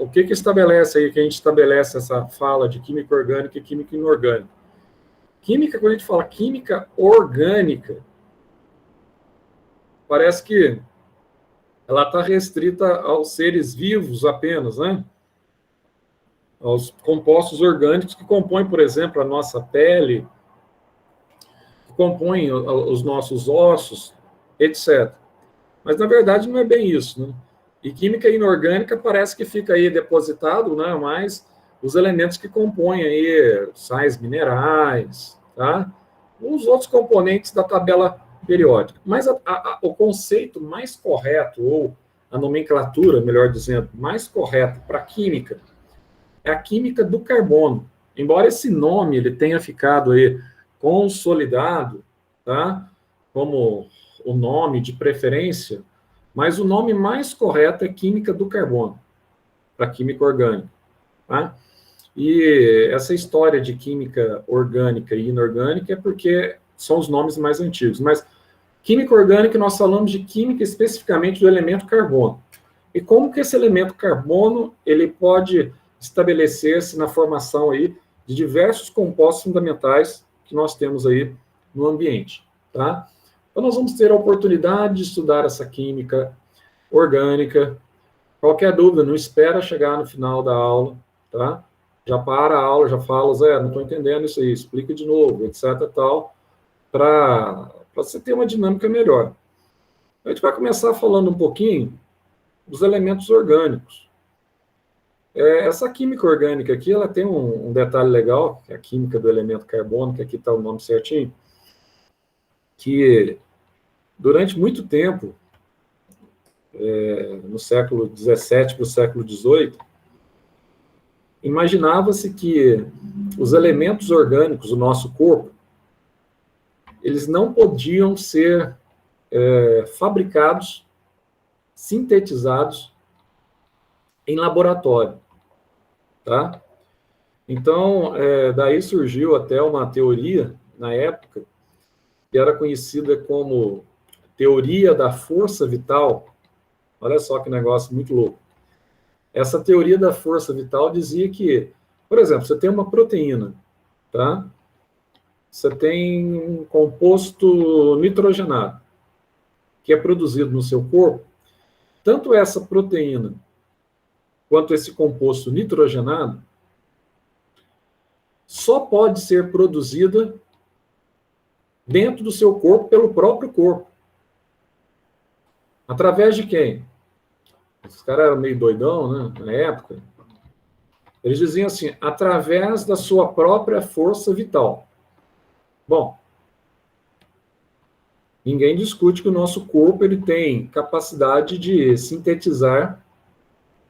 o que estabelece aí, que a gente estabelece essa fala de química orgânica e química inorgânica? Química, quando a gente fala química orgânica, parece que ela está restrita aos seres vivos apenas, né? Aos compostos orgânicos que compõem, por exemplo, a nossa pele, que compõem os nossos ossos, etc. Mas, na verdade, não é bem isso, né? E química inorgânica parece que fica aí depositado, né, mais os elementos que compõem aí sais minerais, tá? Os outros componentes da tabela periódica. Mas o conceito mais correto, ou a nomenclatura, melhor dizendo, mais correta para a química, é a química do carbono. Embora esse nome ele tenha ficado aí consolidado, tá? Como o nome de preferência, mas o nome mais correto é química do carbono, para química orgânica, tá? E essa história de química orgânica e inorgânica é porque são os nomes mais antigos, mas química orgânica nós falamos de química especificamente do elemento carbono. E como que esse elemento carbono ele pode estabelecer-se na formação aí de diversos compostos fundamentais que nós temos aí no ambiente, tá? Então, nós vamos ter a oportunidade de estudar essa química orgânica. Qualquer dúvida, não espera chegar no final da aula, tá? Já para a aula, já fala, Zé, não estou entendendo isso aí, explica de novo, etc, tal, para você ter uma dinâmica melhor. A gente vai começar falando um pouquinho dos elementos orgânicos. Essa química orgânica aqui, ela tem um detalhe legal, que é a química do elemento carbono, que aqui está o nome certinho, que durante muito tempo, no século XVII para o século XVIII, imaginava-se que os elementos orgânicos do nosso corpo, eles não podiam ser fabricados, sintetizados em laboratório, tá? Então, daí surgiu até uma teoria, na época, que era conhecida como teoria da força vital. Olha só que negócio muito louco. Essa teoria da força vital dizia que, por exemplo, você tem uma proteína, tá? Você tem um composto nitrogenado, que é produzido no seu corpo. Tanto essa proteína quanto esse composto nitrogenado só pode ser produzida dentro do seu corpo pelo próprio corpo. Através de quem? Os caras eram meio doidão, né, na época. Eles diziam assim, através da sua própria força vital. Bom, ninguém discute que o nosso corpo ele tem capacidade de sintetizar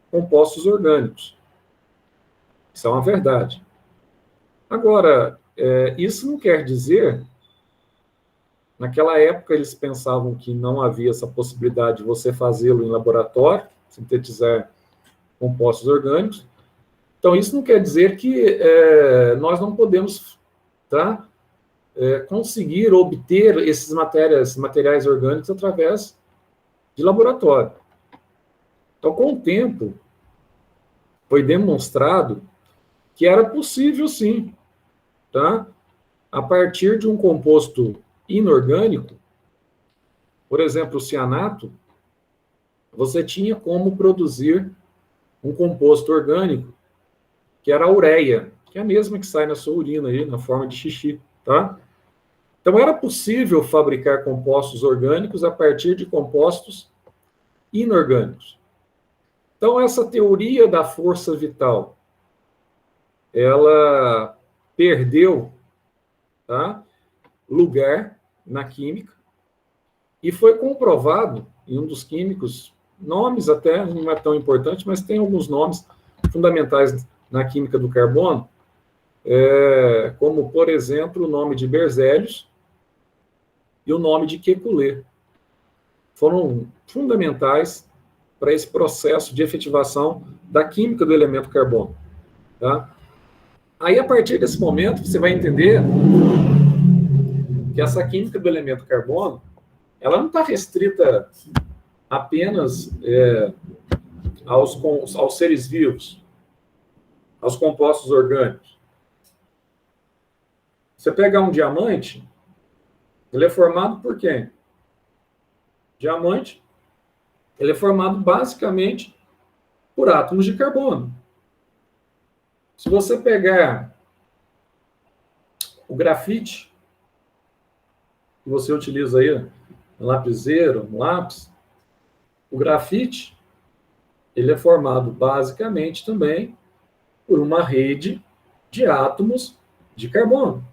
compostos orgânicos. Isso é uma verdade. Agora, isso não quer dizer... Naquela época, eles pensavam que não havia essa possibilidade de você fazê-lo em laboratório, sintetizar compostos orgânicos. Então, isso não quer dizer que nós não podemos, tá, conseguir obter esses materiais orgânicos através de laboratório. Então, com o tempo, foi demonstrado que era possível, sim, tá, a partir de um composto inorgânico, por exemplo, o cianato, você tinha como produzir um composto orgânico, que era a ureia, que é a mesma que sai na sua urina aí, na forma de xixi, tá? Então, era possível fabricar compostos orgânicos a partir de compostos inorgânicos. Então, essa teoria da força vital, ela perdeu, tá, lugar na química, e foi comprovado em um dos químicos, nomes até não é tão importante, mas tem alguns nomes fundamentais na química do carbono, como, por exemplo, o nome de Berzelius e o nome de Kekulé. Foram fundamentais para esse processo de efetivação da química do elemento carbono. Tá? Aí, a partir desse momento, você vai entender que essa química do elemento carbono, ela não está restrita apenas aos seres vivos, aos compostos orgânicos. Você pegar um diamante, ele é formado por quem? Diamante, ele é formado basicamente por átomos de carbono. Se você pegar o grafite, que você utiliza aí, um lapiseiro, um lápis, o grafite, ele é formado basicamente também por uma rede de átomos de carbono.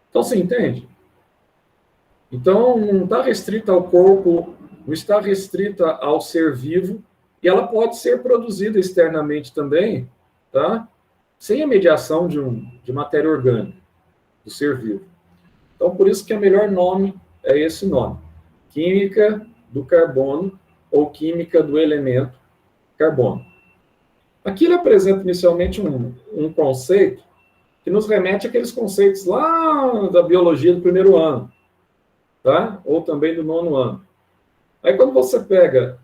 Então, você entende? Então, não está restrita ao corpo, não está restrita ao ser vivo, e ela pode ser produzida externamente também, tá? Sem a mediação de matéria orgânica, do ser vivo. Então, por isso que o melhor nome é esse nome. Química do carbono ou química do elemento carbono. Aqui ele apresenta inicialmente um conceito que nos remete àqueles conceitos lá da biologia do primeiro ano, tá? Ou também do nono ano. Aí, quando você pega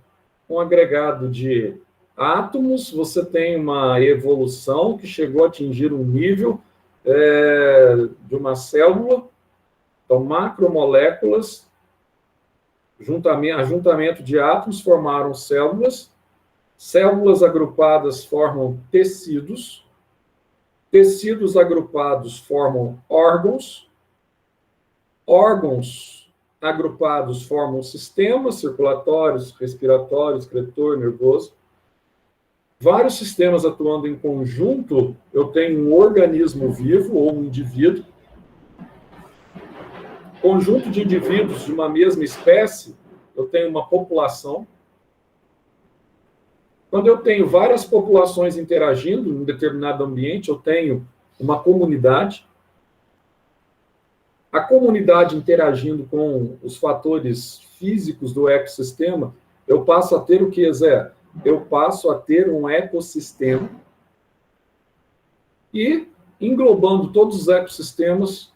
um agregado de átomos, você tem uma evolução que chegou a atingir um nível de uma célula, então macromoléculas, ajuntamento de átomos formaram células, células agrupadas formam tecidos, tecidos agrupados formam órgãos, órgãos agrupados formam sistemas circulatórios, respiratórios, excretor, nervoso. Vários sistemas atuando em conjunto, eu tenho um organismo vivo ou um indivíduo. Conjunto de indivíduos de uma mesma espécie, eu tenho uma população. Quando eu tenho várias populações interagindo em um determinado ambiente, eu tenho uma comunidade. A comunidade interagindo com os fatores físicos do ecossistema, eu passo a ter o que, Zé? Eu passo a ter um ecossistema. E, englobando todos os ecossistemas,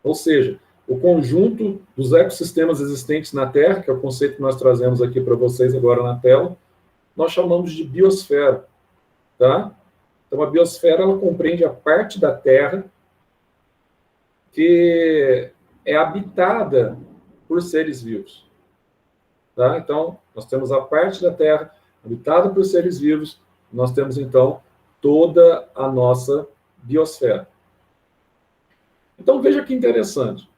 ou seja, o conjunto dos ecossistemas existentes na Terra, que é o conceito que nós trazemos aqui para vocês agora na tela, nós chamamos de biosfera, tá? Então, a biosfera, ela compreende a parte da Terra que é habitada por seres vivos, tá? Então, nós temos a parte da Terra habitada por seres vivos, nós temos, então, toda a nossa biosfera. Então, veja que interessante.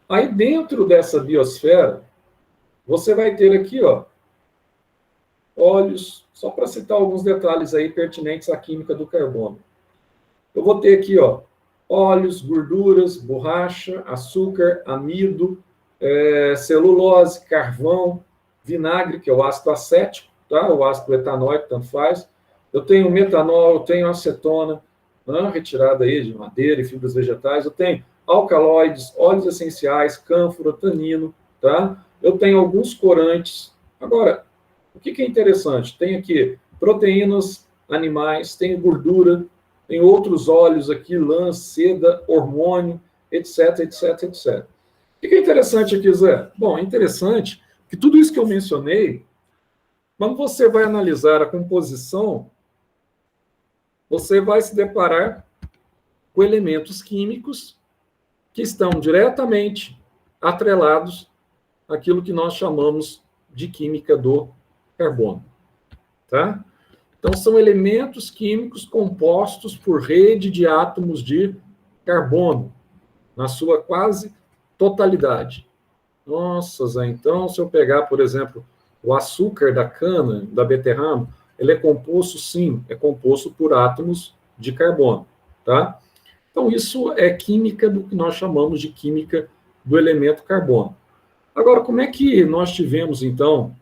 Aí, dentro dessa biosfera, você vai ter aqui, ó, óleos, só para citar alguns detalhes aí pertinentes à química do carbono. Eu vou ter aqui, ó, óleos, gorduras, borracha, açúcar, amido, celulose, carvão, vinagre, que é o ácido acético, tá? O ácido etanóico, tanto faz. Eu tenho metanol, eu tenho acetona, retirada aí de madeira e fibras vegetais. Eu tenho alcaloides, óleos essenciais, cânfora, tanino, tá? Eu tenho alguns corantes. Agora, o que é interessante? Tem aqui proteínas animais, tem gordura, tem outros óleos aqui, lã, seda, hormônio, etc, etc, etc. O que é interessante aqui, Zé? Bom, é interessante que tudo isso que eu mencionei, quando você vai analisar a composição, você vai se deparar com elementos químicos que estão diretamente atrelados àquilo que nós chamamos de química do carbono, tá? Então, são elementos químicos compostos por rede de átomos de carbono, na sua quase totalidade. Nossa, Zé, então, se eu pegar, por exemplo, o açúcar da cana, da beterraba, ele é composto, sim, é composto por átomos de carbono, tá? Então, isso é química do que nós chamamos de química do elemento carbono. Agora, como é que nós tivemos, então,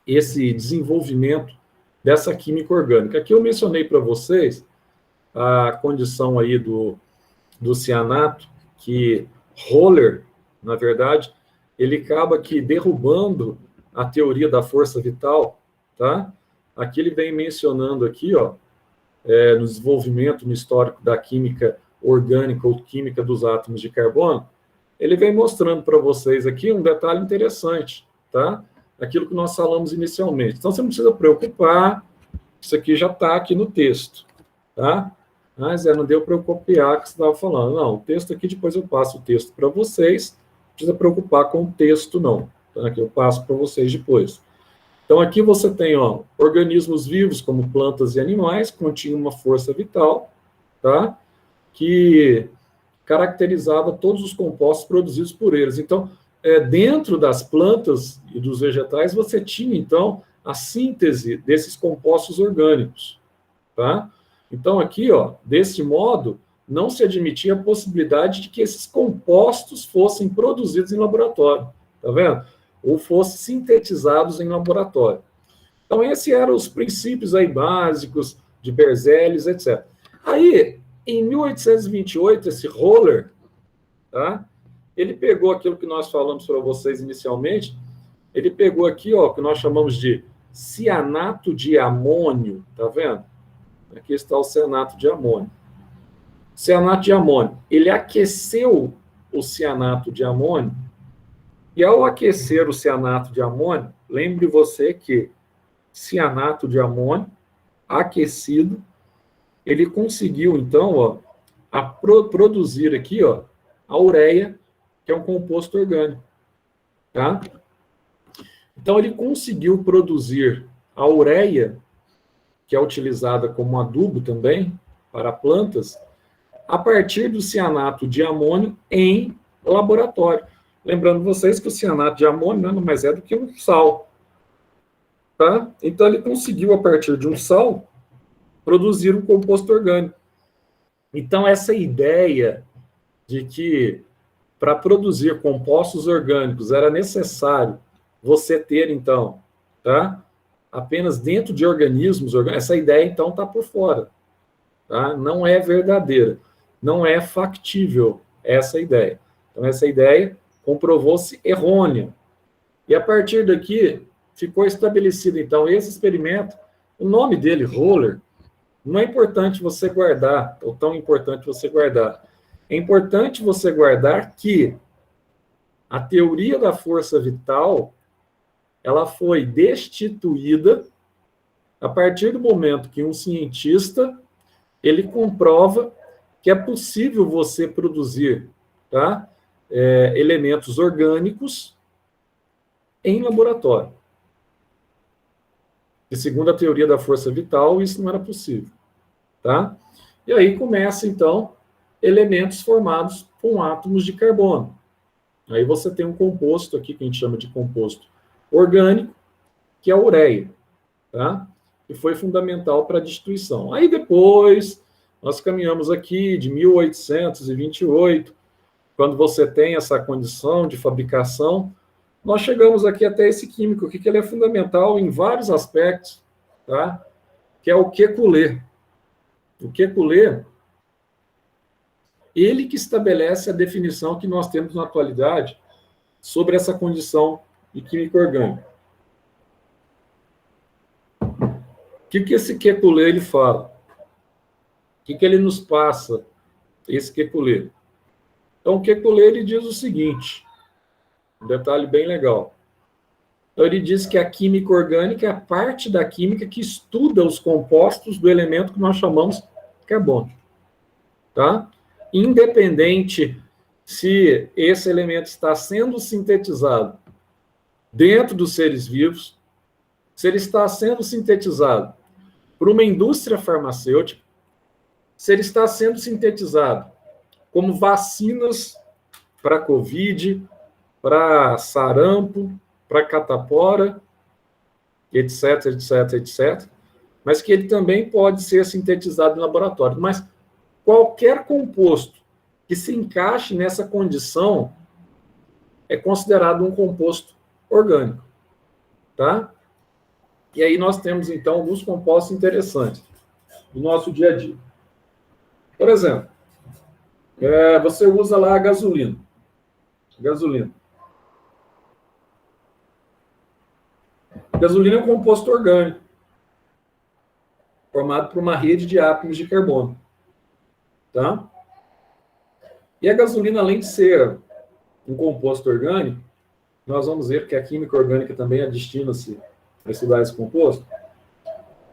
esse desenvolvimento dessa química orgânica? Aqui eu mencionei para vocês a condição aí do cianato, que Roller, na verdade, ele acaba aqui derrubando a teoria da força vital, tá? Aqui ele vem mencionando aqui, ó, no desenvolvimento, no histórico da química orgânica ou química dos átomos de carbono, ele vem mostrando para vocês aqui um detalhe interessante, tá? aquilo que nós falamos inicialmente. Então, você não precisa preocupar, isso aqui já está aqui no texto, tá? Ah, Zé, não deu para eu copiar o que você estava falando. Não, o texto aqui, depois eu passo o texto para vocês, não precisa preocupar com o texto, não, tá? Que eu passo para vocês depois. Então, aqui você tem, ó, organismos vivos, como plantas e animais, continham uma força vital, tá? Que caracterizava todos os compostos produzidos por eles. Então, dentro das plantas e dos vegetais, você tinha, então, a síntese desses compostos orgânicos, tá? Então, aqui, ó, desse modo, não se admitia a possibilidade de que esses compostos fossem produzidos em laboratório, tá vendo? Ou fossem sintetizados em laboratório. Então, esses eram os princípios aí básicos de Berzelius, etc. Aí, em 1828, esse Roller, tá? Ele pegou aquilo que nós falamos para vocês inicialmente, ele pegou aqui, ó, o que nós chamamos de cianato de amônio, tá vendo? Aqui está o cianato de amônio. Cianato de amônio. Ele aqueceu o cianato de amônio, e ao aquecer o cianato de amônio, lembre você que cianato de amônio aquecido, ele conseguiu, então, ó, produzir aqui, ó, a ureia, que é um composto orgânico, tá? Então, ele conseguiu produzir a ureia, que é utilizada como adubo também para plantas, a partir do cianato de amônio em laboratório. Lembrando vocês que o cianato de amônio nada mais é do que um sal, tá? Então, ele conseguiu, a partir de um sal, produzir um composto orgânico. Então, essa ideia de que para produzir compostos orgânicos era necessário você ter, então, tá? Apenas dentro de organismos orgânicos, essa ideia, então, está por fora, tá? Não é verdadeira, não é factível essa ideia. Então, essa ideia comprovou-se errônea. E, a partir daqui, ficou estabelecido, então, esse experimento, o nome dele, Roller, não é importante você guardar, ou tão importante você guardar. É importante você guardar que a teoria da força vital, ela foi destituída a partir do momento que um cientista, ele comprova que é possível você produzir, tá, elementos orgânicos em laboratório. E segundo a teoria da força vital, isso não era possível, tá? E aí começa, então, elementos formados com átomos de carbono. Aí você tem um composto aqui, que a gente chama de composto orgânico, que é a ureia, tá? Que foi fundamental para a destituição. Aí depois, nós caminhamos aqui de 1828, quando você tem essa condição de fabricação, nós chegamos aqui até esse químico, que ele é fundamental em vários aspectos, tá? Que é o Kekulé. O Kekulé, ele que estabelece a definição que nós temos na atualidade sobre essa condição de química orgânica. O que esse Kekulé ele fala? O que ele nos passa, esse Kekulé? Então, o Kekulé ele diz o seguinte, um detalhe bem legal. Então, ele diz que a química orgânica é a parte da química que estuda os compostos do elemento que nós chamamos carbono, tá? Independente se esse elemento está sendo sintetizado dentro dos seres vivos, se ele está sendo sintetizado por uma indústria farmacêutica, se ele está sendo sintetizado como vacinas para Covid, para sarampo, para catapora, etc, etc, etc, mas que ele também pode ser sintetizado em laboratório. Mas qualquer composto que se encaixe nessa condição é considerado um composto orgânico, tá? E aí nós temos, então, alguns compostos interessantes do nosso dia a dia. Por exemplo, você usa lá a gasolina. Gasolina. Gasolina é um composto orgânico, formado por uma rede de átomos de carbono. Tá? E a gasolina, além de ser um composto orgânico, nós vamos ver que a química orgânica também destina-se a estudar esse composto,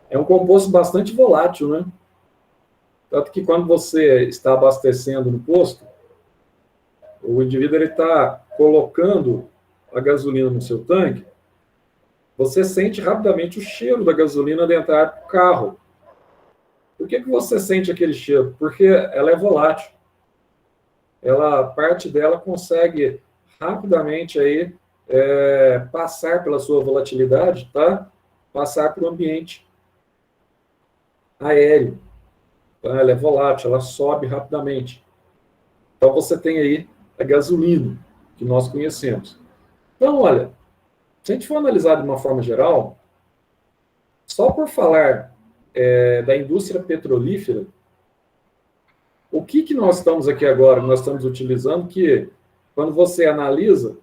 é um composto bastante volátil, né? Tanto que quando você está abastecendo no posto, o indivíduo está colocando a gasolina no seu tanque, você sente rapidamente o cheiro da gasolina dentro do carro. Por que você sente aquele cheiro? Porque ela é volátil. Parte dela consegue rapidamente aí, passar pela sua volatilidade, tá? Passar para o ambiente aéreo. Tá? Ela é volátil, ela sobe rapidamente. Então você tem aí a gasolina, que nós conhecemos. Então, olha, se a gente for analisar de uma forma geral, só por falar da indústria petrolífera, o que nós estamos aqui agora, nós estamos utilizando, que quando você analisa,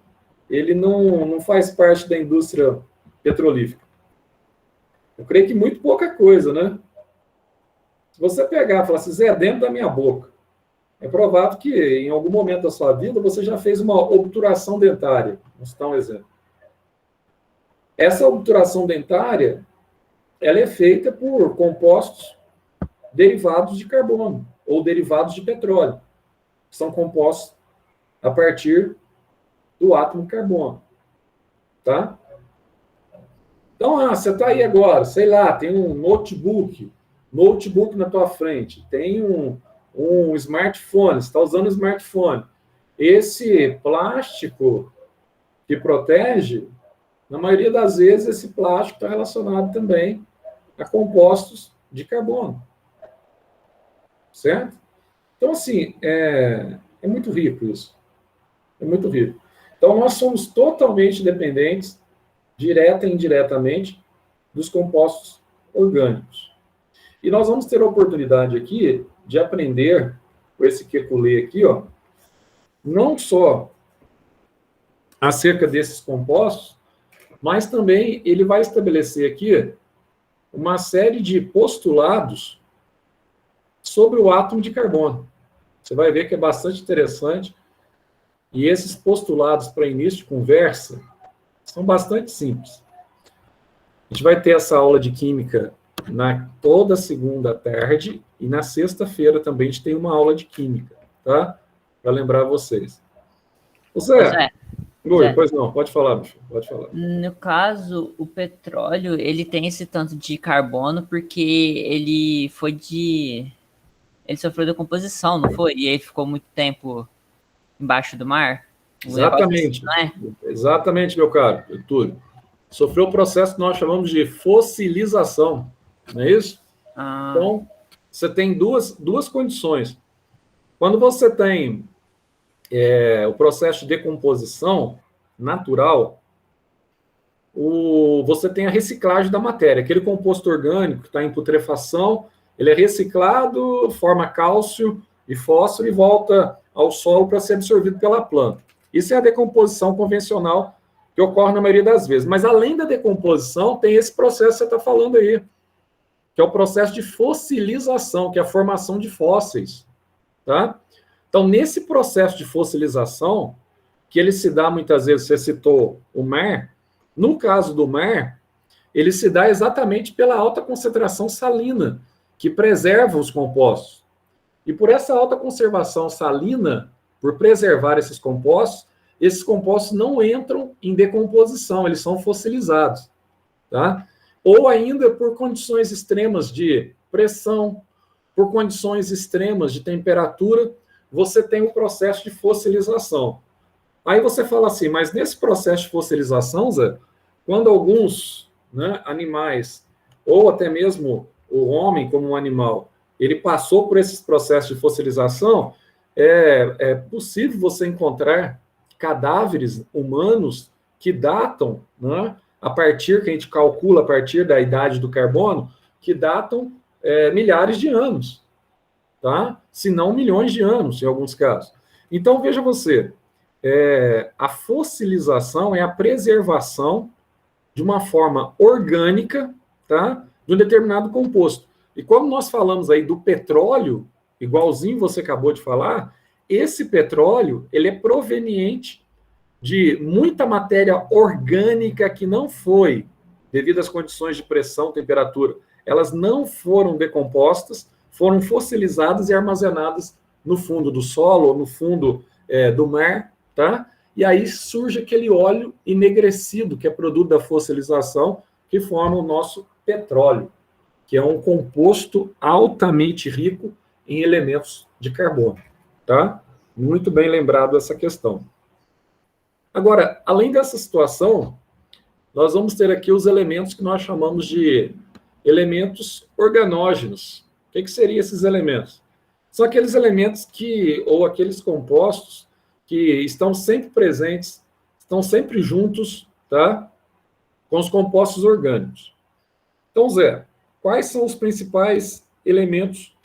ele não faz parte da indústria petrolífera. Eu creio que muito pouca coisa, né? Se você pegar e falar assim, Zé, dentro da minha boca, é provável que em algum momento da sua vida você já fez uma obturação dentária. Vamos citar um exemplo. Essa obturação dentária, ela é feita por compostos derivados de carbono ou derivados de petróleo, que são compostos a partir do átomo de carbono. Tá? Então, você está aí agora, sei lá, tem um notebook na tua frente, tem um smartphone, você está usando um smartphone. Esse plástico que protege, na maioria das vezes, esse plástico está relacionado também a compostos de carbono. Certo? Então, assim, é muito rico isso. É muito rico. Então, nós somos totalmente dependentes, direta e indiretamente, dos compostos orgânicos. E nós vamos ter a oportunidade aqui de aprender, com esse Kekulé aqui, ó, não só acerca desses compostos, mas também ele vai estabelecer aqui uma série de postulados sobre o átomo de carbono. Você vai ver que é bastante interessante. E esses postulados para início de conversa são bastante simples. A gente vai ter essa aula de química toda segunda tarde e na sexta-feira também a gente tem uma aula de química, tá? Para lembrar vocês. Zé, pois não, pode falar, bicho, pode falar. No caso, o petróleo, ele tem esse tanto de carbono porque ele sofreu decomposição, não foi? E aí ficou muito tempo embaixo do mar? Exatamente. Exatamente, meu caro Túlio. Sofreu o processo que nós chamamos de fossilização, não é isso? Então, você tem duas condições. Quando você tem o processo de decomposição natural, você tem a reciclagem da matéria. Aquele composto orgânico que está em putrefação, ele é reciclado, forma cálcio e fósforo e volta ao solo para ser absorvido pela planta. Isso é a decomposição convencional que ocorre na maioria das vezes. Mas, além da decomposição, tem esse processo que você está falando aí, que é o processo de fossilização, que é a formação de fósseis. Tá? Então, nesse processo de fossilização, que ele se dá muitas vezes, você citou o mar, no caso do mar, ele se dá exatamente pela alta concentração salina, que preserva os compostos. E por essa alta conservação salina, por preservar esses compostos não entram em decomposição, eles são fossilizados. Tá? Ou ainda por condições extremas de pressão, por condições extremas de temperatura, você tem o processo de fossilização. Aí você fala assim, mas nesse processo de fossilização, Zé, quando alguns animais, ou até mesmo o homem como um animal, ele passou por esses processos de fossilização, é possível você encontrar cadáveres humanos que datam, a partir, que a gente calcula a partir da idade do carbono, que datam milhares de anos, tá? Se não milhões de anos, em alguns casos. Então, veja você, a fossilização é a preservação de uma forma orgânica, tá? De um determinado composto. E como nós falamos aí do petróleo, igualzinho você acabou de falar, esse petróleo, ele é proveniente de muita matéria orgânica que não foi, devido às condições de pressão, temperatura, elas não foram decompostas, foram fossilizadas e armazenadas no fundo do solo ou no fundo do mar, tá? E aí surge aquele óleo enegrecido, que é produto da fossilização, que forma o nosso petróleo, que é um composto altamente rico em elementos de carbono, tá? Muito bem lembrado essa questão. Agora, além dessa situação, nós vamos ter aqui os elementos que nós chamamos de elementos organógenos. O que seriam esses elementos? São aqueles elementos ou aqueles compostos que estão sempre presentes, estão sempre juntos, tá? Com os compostos orgânicos. Então, Zé, quais são os principais elementos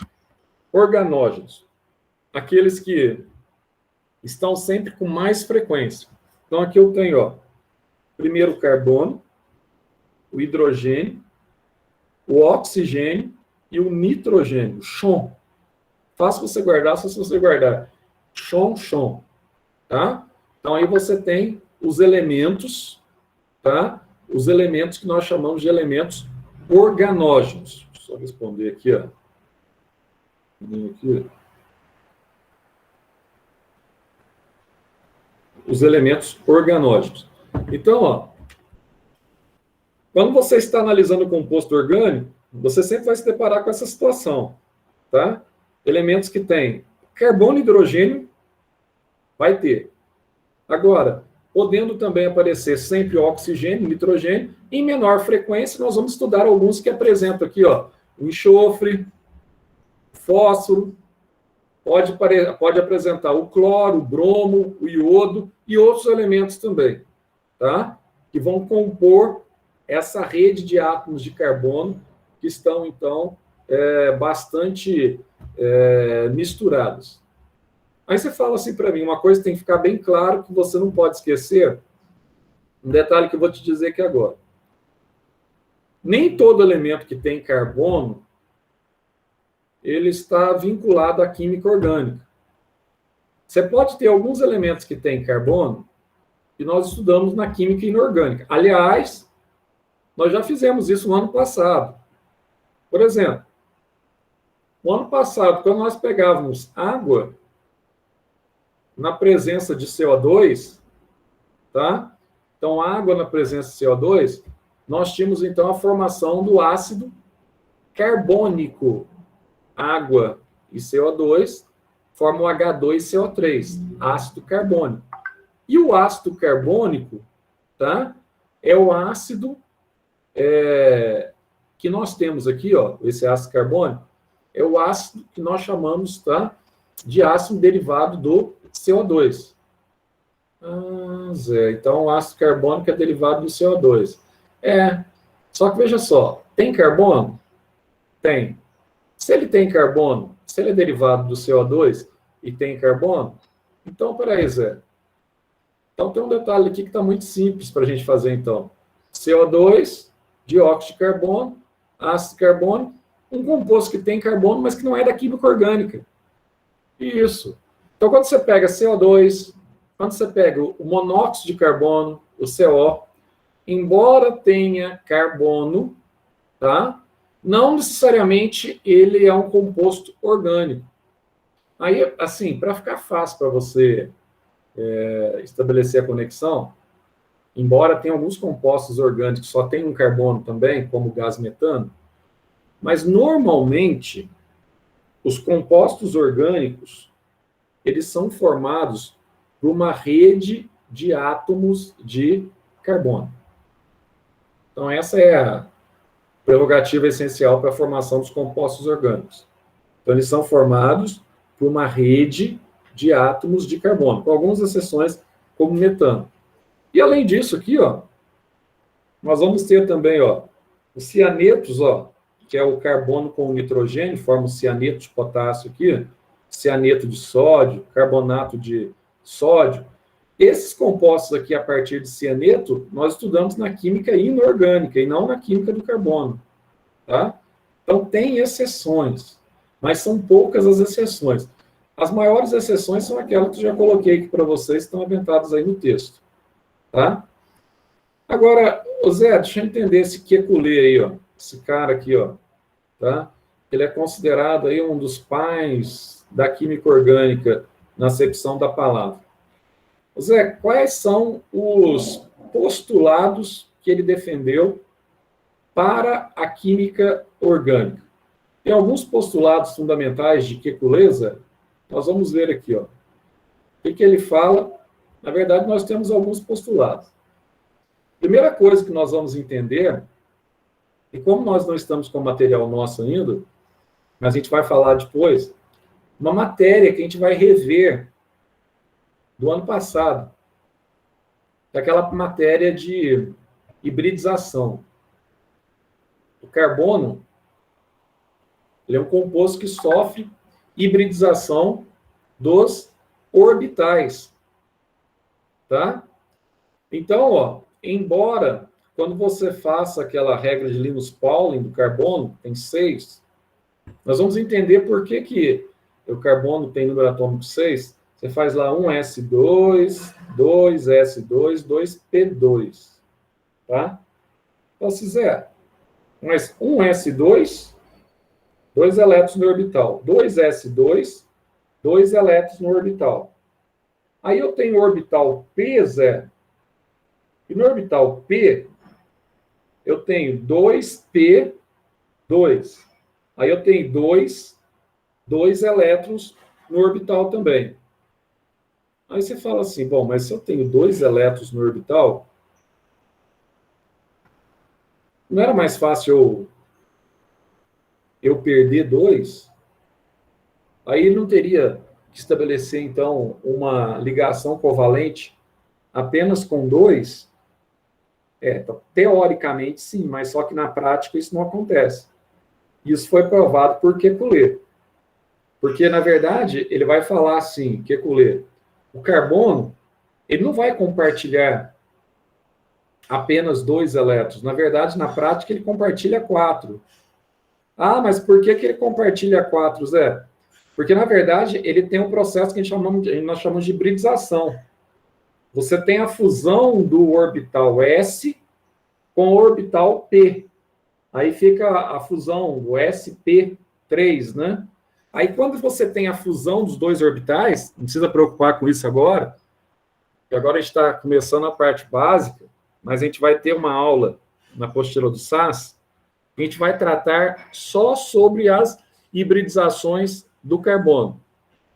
organógenos? Aqueles que estão sempre com mais frequência. Então, aqui eu tenho, ó, primeiro o carbono, o hidrogênio, o oxigênio e o nitrogênio, Xon. Fácil você guardar, só se você guardar. Xon, tá? Então, aí você tem os elementos, tá? Os elementos que nós chamamos de elementos organógenos. Deixa eu só responder aqui, ó. Os elementos organógenos. Então, ó, quando você está analisando o composto orgânico, você sempre vai se deparar com essa situação, tá? Elementos que têm carbono e hidrogênio, vai ter. Agora, podendo também aparecer sempre oxigênio e nitrogênio, em menor frequência, nós vamos estudar alguns que apresentam aqui, ó, o enxofre, fósforo, pode apresentar o cloro, o bromo, o iodo e outros elementos também, tá? Que vão compor essa rede de átomos de carbono que estão, então, bastante misturados. Aí você fala assim para mim, uma coisa que tem que ficar bem claro, que você não pode esquecer, um detalhe que eu vou te dizer aqui agora. Nem todo elemento que tem carbono, ele está vinculado à química orgânica. Você pode ter alguns elementos que têm carbono, que nós estudamos na química inorgânica. Aliás, nós já fizemos isso no ano passado. Por exemplo, no ano passado, quando nós pegávamos água na presença de CO2, tá? Então, água na presença de CO2, nós tínhamos, então, a formação do ácido carbônico. Água e CO2 formam H2CO3, ácido carbônico. E o ácido carbônico, tá? É o ácido que nós temos aqui, ó, esse ácido carbônico, é o ácido que nós chamamos, tá, de ácido derivado do CO2. Zé, então o ácido carbônico é derivado do CO2. Só que veja só, tem carbono? Tem. Se ele tem carbono, se ele é derivado do CO2 e tem carbono, então, peraí, Zé. Então, tem um detalhe aqui que está muito simples para a gente fazer, então. CO2, dióxido de carbono, ácido carbônico, um composto que tem carbono, mas que não é da química orgânica. Isso. Então, quando você pega CO2, quando você pega o monóxido de carbono, o CO, embora tenha carbono, tá? Não necessariamente ele é um composto orgânico. Aí, assim, para ficar fácil para você estabelecer a conexão, embora tenha alguns compostos orgânicos que só tem um carbono também, como o gás metano, mas normalmente os compostos orgânicos eles são formados por uma rede de átomos de carbono. Então, essa é a prerrogativa essencial para a formação dos compostos orgânicos. Então, eles são formados por uma rede de átomos de carbono, com algumas exceções, como metano. E, além disso, aqui, ó, nós vamos ter também, ó, os cianetos, ó, que é o carbono com o nitrogênio, forma o cianeto de potássio aqui, cianeto de sódio, carbonato de sódio. Esses compostos aqui, a partir de cianeto, nós estudamos na química inorgânica e não na química do carbono, tá? Então, tem exceções, mas são poucas as exceções. As maiores exceções são aquelas que eu já coloquei aqui para vocês, que estão aventadas aí no texto, tá? Agora, ô Zé, deixa eu entender esse Kekulé aí, ó. Esse cara aqui, ó, tá? Ele é considerado aí um dos pais da química orgânica na acepção da palavra. Ô Zé, quais são os postulados que ele defendeu para a química orgânica? Tem alguns postulados fundamentais de Kekulé, Zé. Nós vamos ver aqui, ó. O que ele fala? Na verdade, nós temos alguns postulados. Primeira coisa que nós vamos entender, e como nós não estamos com material nosso ainda, mas a gente vai falar depois, uma matéria que a gente vai rever do ano passado, daquela matéria de hibridização. O carbono, ele é um composto que sofre hibridização dos orbitais, tá? Então, ó, embora quando você faça aquela regra de Linus Pauling do carbono, tem 6, nós vamos entender por que o carbono tem número atômico 6. Você faz lá 1s2, 2s2, 2p2, tá? Então, se fizer 1s2, 2 elétrons no orbital, 2s2, 2 elétrons no orbital. Aí eu tenho o orbital P, Zé, e no orbital P, eu tenho 2p2. Aí eu tenho 2 elétrons no orbital também. Aí você fala assim, bom, mas se eu tenho 2 elétrons no orbital, não era mais fácil eu perder 2? Aí não teria que estabelecer, então, uma ligação covalente apenas com 2? Teoricamente, sim, mas só que na prática isso não acontece. Isso foi provado por Kekulé. Porque, na verdade, ele vai falar assim, Kekulé, o carbono, ele não vai compartilhar apenas 2 elétrons. Na verdade, na prática, ele compartilha 4. Ah, mas por que ele compartilha 4, Zé? Porque, na verdade, ele tem um processo que nós chamamos de hibridização. Você tem a fusão do orbital S com o orbital P. Aí fica a fusão do sp3, né? Aí, quando você tem a fusão dos dois orbitais, não precisa preocupar com isso agora, porque agora a gente está começando a parte básica, mas a gente vai ter uma aula na apostila do SAS, a gente vai tratar só sobre as hibridizações do carbono,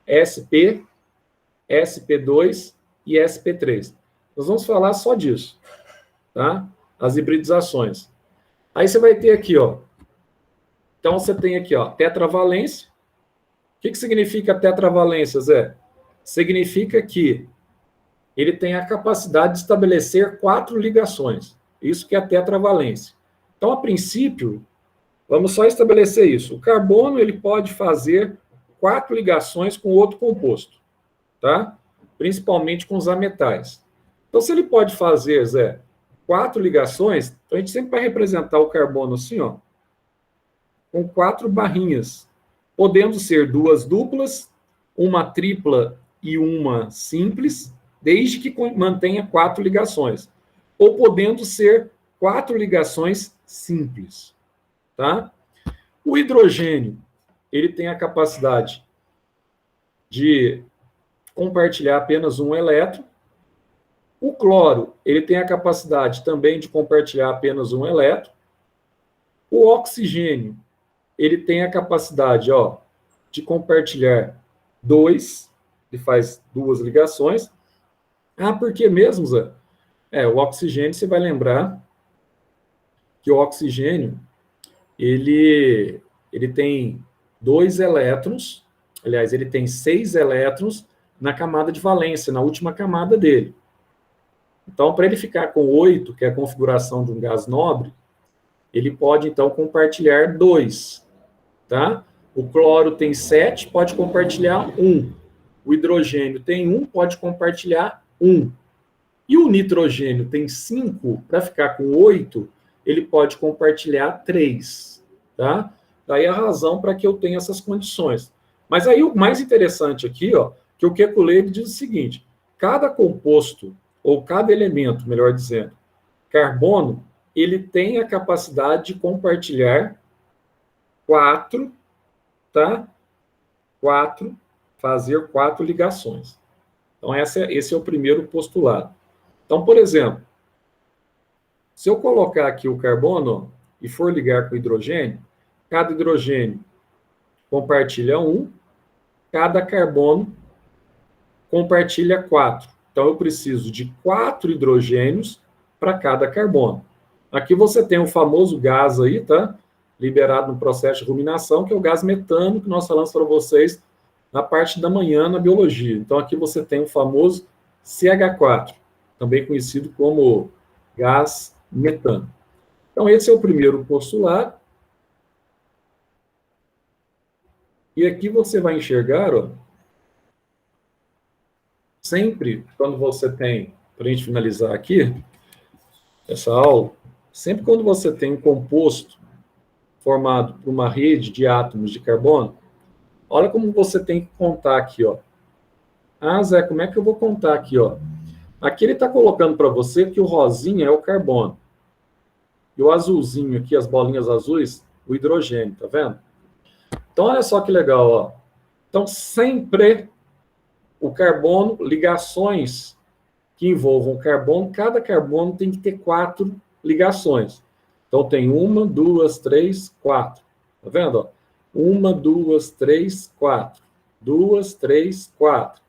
sp, sp2 e sp3. Nós vamos falar só disso, tá? As hibridizações. Aí você vai ter aqui, ó. Então você tem aqui, ó, tetravalência. O que significa tetravalência, Zé? Significa que ele tem a capacidade de estabelecer 4 ligações. Isso que é a tetravalência. Então, a princípio, vamos só estabelecer isso. O carbono, ele pode fazer 4 ligações com outro composto, tá? Principalmente com os ametais. Então, se ele pode fazer, Zé, 4 ligações, então a gente sempre vai representar o carbono assim, ó, com 4 barrinhas, podendo ser 2 duplas, uma tripla e uma simples, desde que mantenha 4 ligações. Ou podendo ser 4 ligações simples, tá? O hidrogênio, ele tem a capacidade de compartilhar apenas um elétron. O cloro, ele tem a capacidade também de compartilhar apenas um elétron. O oxigênio, ele tem a capacidade, ó, de compartilhar 2, ele faz 2 ligações. Ah, por que mesmo, Zé? O oxigênio, você vai lembrar que o oxigênio, ele tem 2 elétrons, aliás, ele tem 6 elétrons na camada de valência, na última camada dele. Então, para ele ficar com 8, que é a configuração de um gás nobre, ele pode, então, compartilhar 2, tá? O cloro tem 7, pode compartilhar 1. O hidrogênio tem 1, pode compartilhar 1. E o nitrogênio tem 5, para ficar com 8, ele pode compartilhar 3, tá? Daí a razão para que eu tenha essas condições. Mas aí o mais interessante aqui, ó, que o Kekulé diz o seguinte, cada composto ou cada elemento, melhor dizendo, carbono, ele tem a capacidade de compartilhar 4, tá? 4, fazer 4 ligações. Então, esse é o primeiro postulado. Então, por exemplo, se eu colocar aqui o carbono e for ligar com o hidrogênio, cada hidrogênio compartilha 1, cada carbono compartilha 4. Então, eu preciso de 4 hidrogênios para cada carbono. Aqui você tem o famoso gás aí, tá? Liberado no processo de ruminação, que é o gás metano, que nós falamos para vocês na parte da manhã na biologia. Então, aqui você tem o famoso CH4, também conhecido como gás metano. Então, esse é o primeiro postulado. E aqui você vai enxergar, ó, sempre quando você tem, para a gente finalizar aqui, essa aula, sempre quando você tem um composto formado por uma rede de átomos de carbono, olha como você tem que contar aqui, ó. Ah, Zé, como é que eu vou contar aqui, ó? Aqui ele está colocando para você que o rosinha é o carbono. E o azulzinho aqui, as bolinhas azuis, o hidrogênio, tá vendo? Então, olha só que legal, ó. Então, sempre o carbono, ligações que envolvam carbono, cada carbono tem que ter 4 ligações. Então, tem 1, 2, 3, 4. Tá vendo, ó? 1, 2, 3, 4. 2, 3, 4.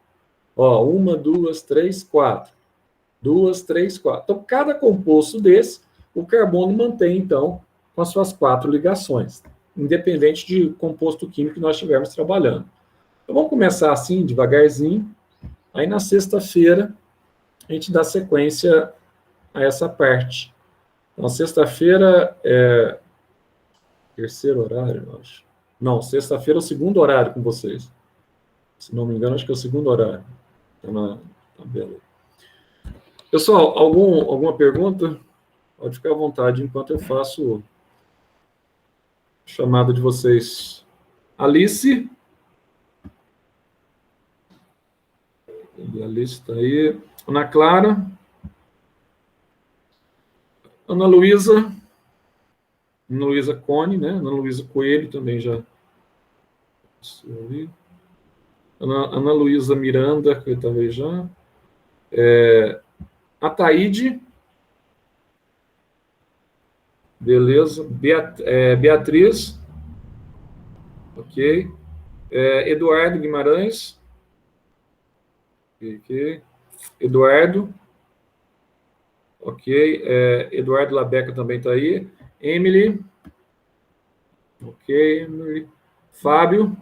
Ó, 1, 2, 3, 4. 2, 3, 4. Então, cada composto desse, o carbono mantém, então, com as suas 4 ligações, independente de composto químico que nós estivermos trabalhando. Então, vamos começar assim, devagarzinho. Aí, na sexta-feira, a gente dá sequência a essa parte. Então, sexta-feira é terceiro horário, eu acho. Não, sexta-feira é o segundo horário com vocês. Se não me engano, acho que é o segundo horário. Está na tabela. Pessoal, alguma pergunta? Pode ficar à vontade enquanto eu faço a chamada de vocês. Alice? Alice está aí. Ana Clara? Ana Luísa? Ana Luísa Cone, né? Ana Luísa Coelho também já. Ana Luísa Miranda, que talvez já. Ataíde. Beleza. Beatriz. Ok. Eduardo Guimarães. Ok. Eduardo. Ok. Eduardo Labeca também está aí. Emily. Ok. Emily. Fábio.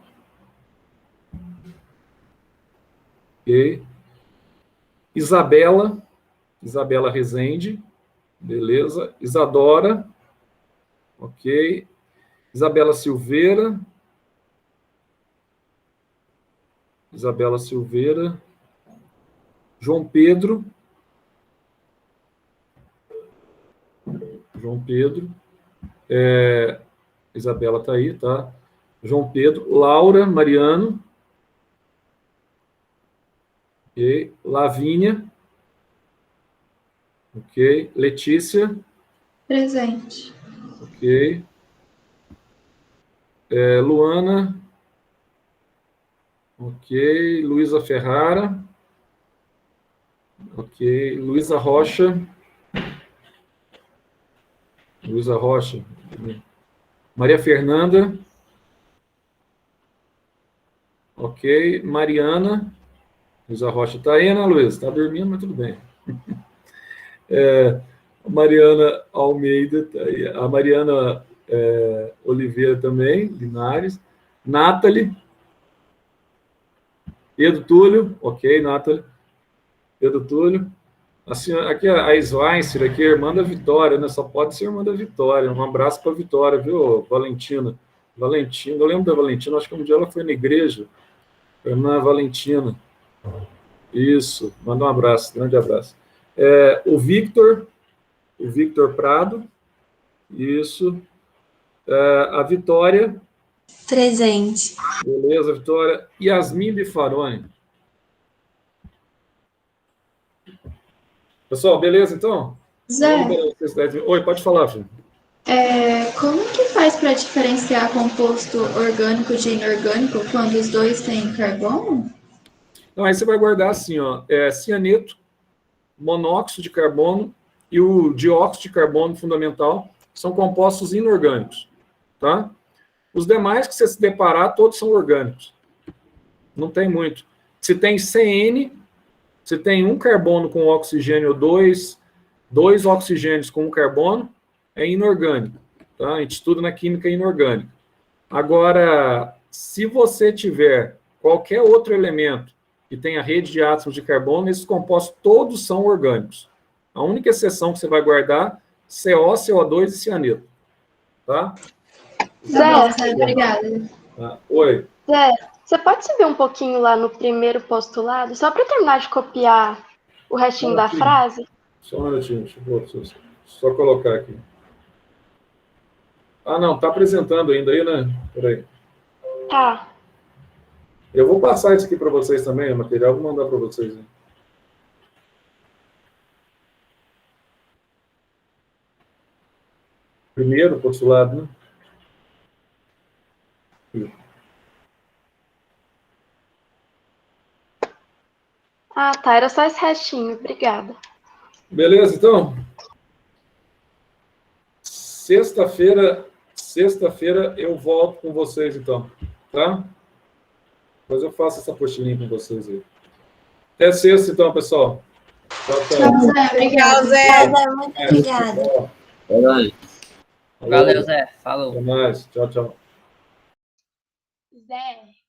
Ok. Isabela. Isabela Rezende. Beleza. Isadora. Ok. Isabela Silveira. Isabela Silveira. João Pedro. João Pedro. Isabela está aí, tá? João Pedro. Laura Mariano. Ok. Lavínia. Ok. Letícia. Presente. Ok. Luana. Ok. Luísa Ferrara. Ok. Luísa Rocha. Luísa Rocha. Maria Fernanda. Ok. Mariana. Luísa Rocha está aí, Ana Luísa? Está dormindo, mas tudo bem. Mariana Almeida está aí. A Mariana Oliveira também, Linares. Nathalie. Pedro Túlio. Ok, Nathalie. Pedro Túlio. A senhora, aqui a Sveinser, aqui, a irmã da Vitória, né? Só pode ser irmã da Vitória. Um abraço para a Vitória, viu, Valentina? Valentina, eu lembro da Valentina, acho que um dia ela foi na igreja. Irmã Valentina. Isso, manda um abraço, grande abraço. O Victor Prado. Isso. A Vitória. Presente. Beleza, Vitória. Yasmin Bifaroni. Pessoal, beleza, então? Zé, Oi, pode falar, filho. como que faz para diferenciar composto orgânico de inorgânico quando os dois têm carbono? Então, aí você vai guardar assim, ó, cianeto, monóxido de carbono e o dióxido de carbono fundamental são compostos inorgânicos, tá? Os demais que você se deparar, todos são orgânicos. Não tem muito. Se tem CN, se tem um carbono com oxigênio, dois oxigênios com um carbono, é inorgânico, tá? A gente estuda na química inorgânica. Agora, se você tiver qualquer outro elemento que tenha rede de átomos de carbono, esses compostos todos são orgânicos. A única exceção que você vai guardar, CO, CO2 e cianeto, tá? Tá bom, Zé, obrigada. Oi. Zé, você pode subir um pouquinho lá no primeiro postulado, só para terminar de copiar o restinho da frase? Só um minutinho, deixa eu só colocar aqui. Ah, não, tá apresentando ainda aí, né? Peraí. Tá. Eu vou passar isso aqui para vocês também, o material, vou mandar para vocês. Né? Primeiro postulado, né? Ah, tá. Era só esse restinho. Obrigada. Beleza, então? Sexta-feira eu volto com vocês, então. Tá? Depois eu faço essa apostilinha com vocês aí. Até sexta, então, pessoal. Tchau, tchau. Tchau, Zé, obrigada. Zé. Muito obrigada. Valeu, Zé. Falou. Até mais. Tchau, tchau. Zé.